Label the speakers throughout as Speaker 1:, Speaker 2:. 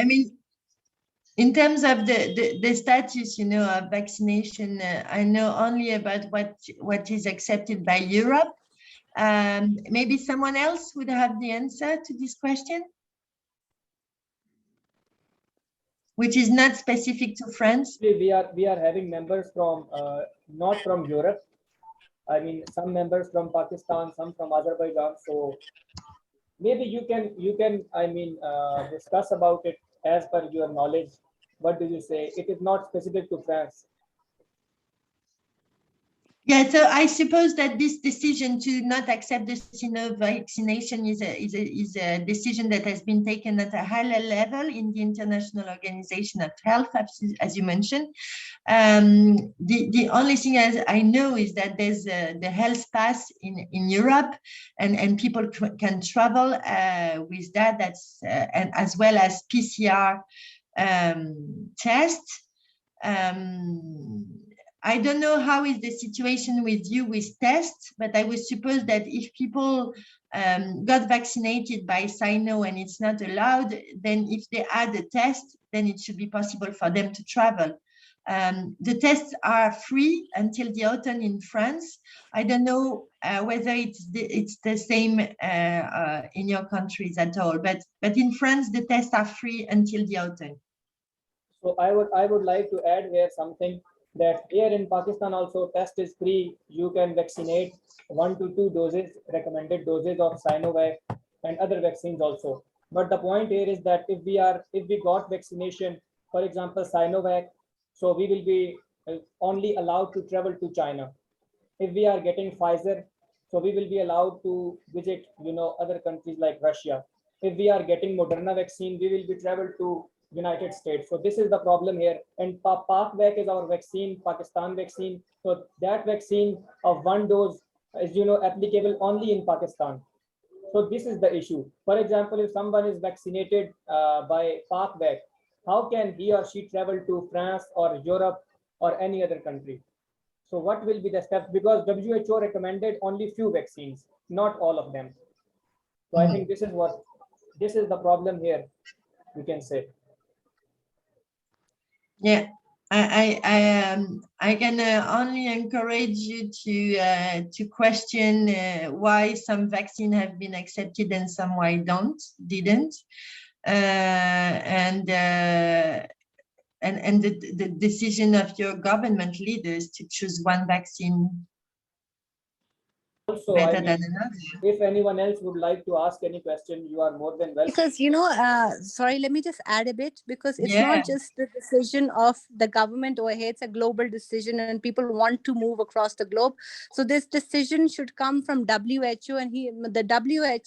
Speaker 1: I mean, in terms of the status, of vaccination, I know only about what is accepted by Europe. Maybe someone else would have the answer to this question, which is not specific to France.
Speaker 2: We are having members from not from Europe. I mean, some members from Pakistan, some from Azerbaijan. So maybe you can I mean discuss about it as per your knowledge. What do you say? It is not specific to France.
Speaker 1: Yeah, so I suppose that this decision to not accept the vaccination is a decision that has been taken at a higher level in the International Organization of Health, as you mentioned. The only thing I know is that there's the health pass in Europe, and people can travel with that. That's and as well as PCR tests. I don't know how is the situation with you with tests, but I would suppose that if people got vaccinated by Sino and it's not allowed, then if they add a test, then it should be possible for them to travel. The tests are free until the autumn in France. I don't know whether it's the same in your countries at all, but in France, the tests are free until the autumn.
Speaker 2: So I would like to add here something, that here in Pakistan also test is free. You can vaccinate 1 to 2 doses, recommended doses of Sinovac and other vaccines also. But the point here is that if we got vaccination, for example, Sinovac, so we will be only allowed to travel to China. If we are getting Pfizer, so we will be allowed to visit, other countries like Russia. If we are getting Moderna vaccine, we will be traveled to United States. So this is the problem here. And PakVac is our vaccine, Pakistan vaccine. So that vaccine of 1 dose is, applicable only in Pakistan. So this is the issue. For example, if someone is vaccinated by PakVac, how can he or she travel to France or Europe or any other country? So what will be the steps? Because WHO recommended only few vaccines, not all of them. So I think this is the problem here, we can say.
Speaker 1: Yeah, I can only encourage you to question why some vaccine have been accepted and some why didn't, and the decision of your government leaders to choose one vaccine
Speaker 2: also
Speaker 1: better than another.
Speaker 2: If anyone else would like to ask any question, you are more than welcome.
Speaker 3: Because sorry, let me just add a bit, because it's not just the decision of the government over here, it's a global decision and people want to move across the globe. So this decision should come from WHO, and the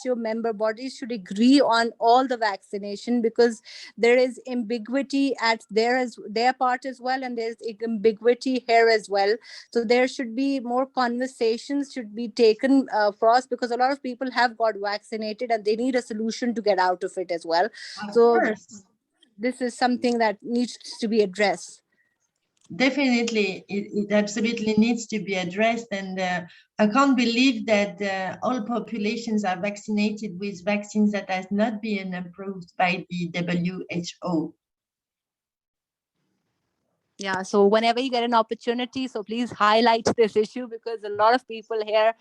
Speaker 3: WHO member bodies should agree on all the vaccination, because there is ambiguity at their part as well, and there's ambiguity here as well. So there should be more conversations should be taken for us, because a lot of people have got vaccinated and they need a solution to get out of it as well. So this is something that needs to be addressed.
Speaker 1: Definitely, it absolutely needs to be addressed, and I can't believe that all populations are vaccinated with vaccines that has not been approved by the WHO.
Speaker 3: Yeah, so whenever you get an opportunity, so please highlight this issue, because a lot of people here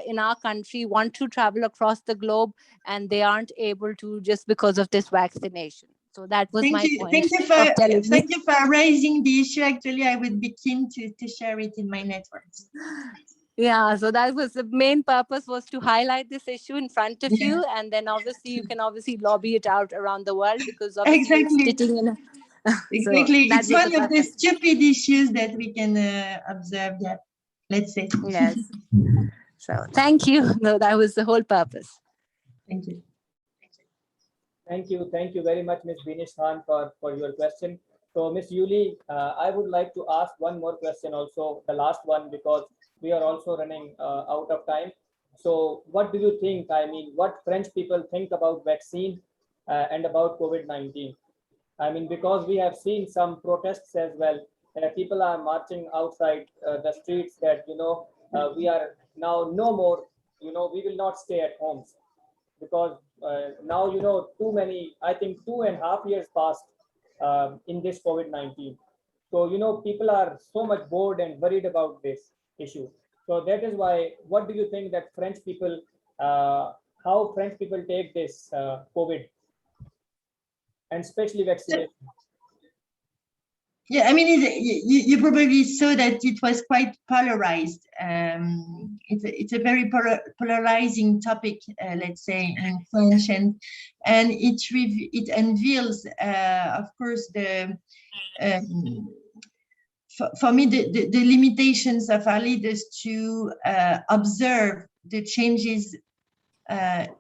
Speaker 3: in our country want to travel across the globe and they aren't able to just because of this vaccination. So that was my point.
Speaker 1: Thank you for raising the issue. Actually, I would be keen to share it in my networks.
Speaker 3: Yeah, so that was the main purpose, was to highlight this issue in front of you, and then obviously you can lobby it out around the world, because obviously it's sitting in
Speaker 1: exactly, so it's one of the stupid issues that we can observe. Yeah, let's say.
Speaker 3: Yes. So thank you. No, that was the whole purpose.
Speaker 1: Thank you.
Speaker 2: Thank you very much, Ms. Binish Khan, for your question. So, Ms. Yuli, I would like to ask one more question also, the last one, because we are also running out of time. So what do you think, I mean, what French people think about vaccine and about COVID-19? I mean, because we have seen some protests as well. People are marching outside the streets that, we are now no more, we will not stay at homes, because now, too many, I think 2.5 years passed in this COVID-19. So, people are so much bored and worried about this issue. So that is why, what do you think that French people, how French people take this COVID, and especially vaccination?
Speaker 1: Yeah, I mean, you probably saw that it was quite polarized. It's a very polarizing topic, let's say, in French, and it unveils, of course, the for me the limitations of our leaders to observe the changes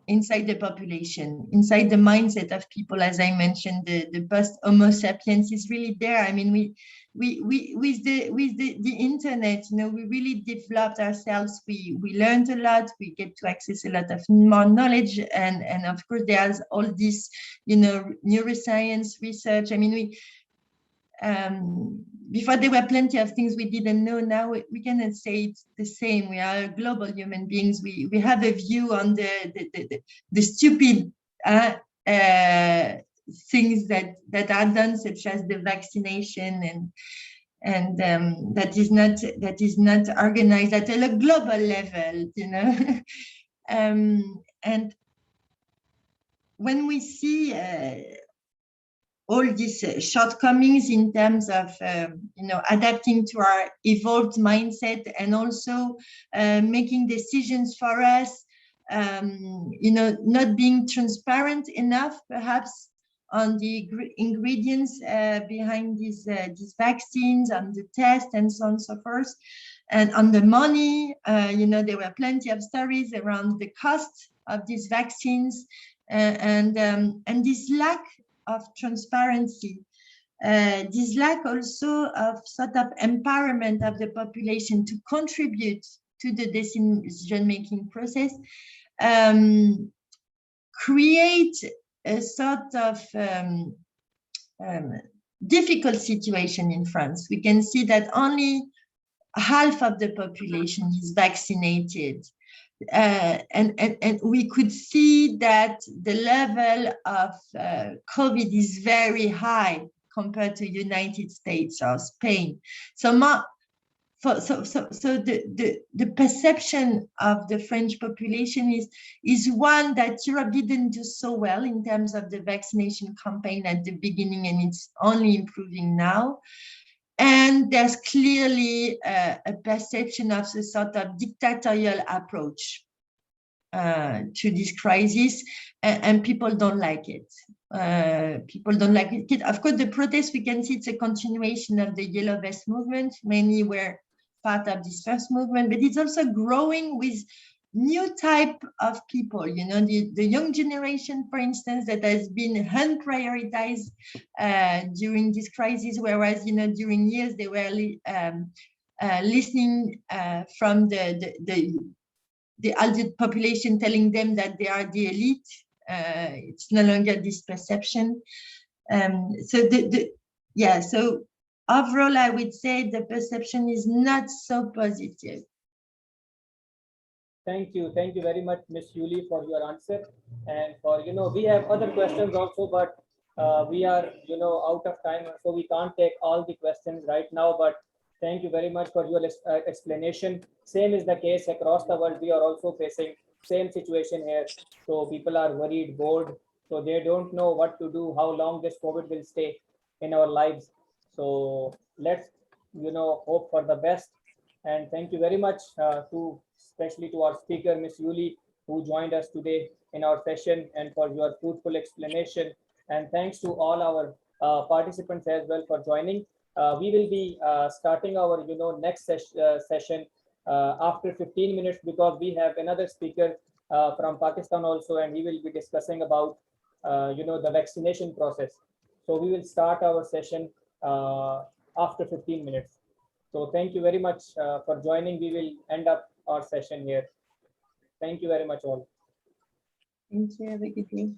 Speaker 1: inside the population, inside the mindset of people. As I mentioned, the post Homo sapiens is really there. I mean, we with the internet, we really developed ourselves. We learned a lot. We get to access a lot of more knowledge, and of course there's all this, neuroscience research. I mean, before there were plenty of things we didn't know. Now we cannot say it's the same. We are global human beings. We have a view on the stupid things that are done, such as the vaccination, and that is not organized at a global level, and when we see all these shortcomings in terms of, adapting to our evolved mindset, and also making decisions for us, not being transparent enough, perhaps, on the ingredients behind these vaccines, on the test, and so on and so forth, and on the money. There were plenty of stories around the cost of these vaccines, and this lack of transparency, this lack also of sort of empowerment of the population to contribute to the decision-making process, create a sort of difficult situation in France. We can see that only half of the population is vaccinated. And we could see that the level of COVID is very high compared to United States or Spain. So the perception of the French population is one that Europe didn't do so well in terms of the vaccination campaign at the beginning, and it's only improving now. And there's clearly a perception of a sort of dictatorial approach to this crisis, and people don't like it. People don't like it. Of course, the protests, we can see it's a continuation of the Yellow Vest movement. Many were part of this first movement, but it's also growing with new type of people, the young generation, for instance, that has been unprioritized during this crisis, whereas, during years they were listening from the adult population, telling them that they are the elite. It's no longer this perception. So overall, I would say the perception is not so positive.
Speaker 2: Thank you very much, Ms. Yuli, for your answer. And for, we have other questions also, but we are, out of time, so we can't take all the questions right now. But thank you very much for your explanation. Same is the case across the world. We are also facing same situation here. So people are worried, bored. So they don't know what to do, how long this COVID will stay in our lives. So let's, hope for the best. And thank you very much especially to our speaker, Ms. Yuli, who joined us today in our session, and for your fruitful explanation. And thanks to all our participants as well for joining. We will be starting our next session after 15 minutes, because we have another speaker from Pakistan also, and he will be discussing about the vaccination process. So we will start our session after 15 minutes. So thank you very much for joining. We will end up our session here. Thank you very much all.
Speaker 1: Thank you. Have a good day.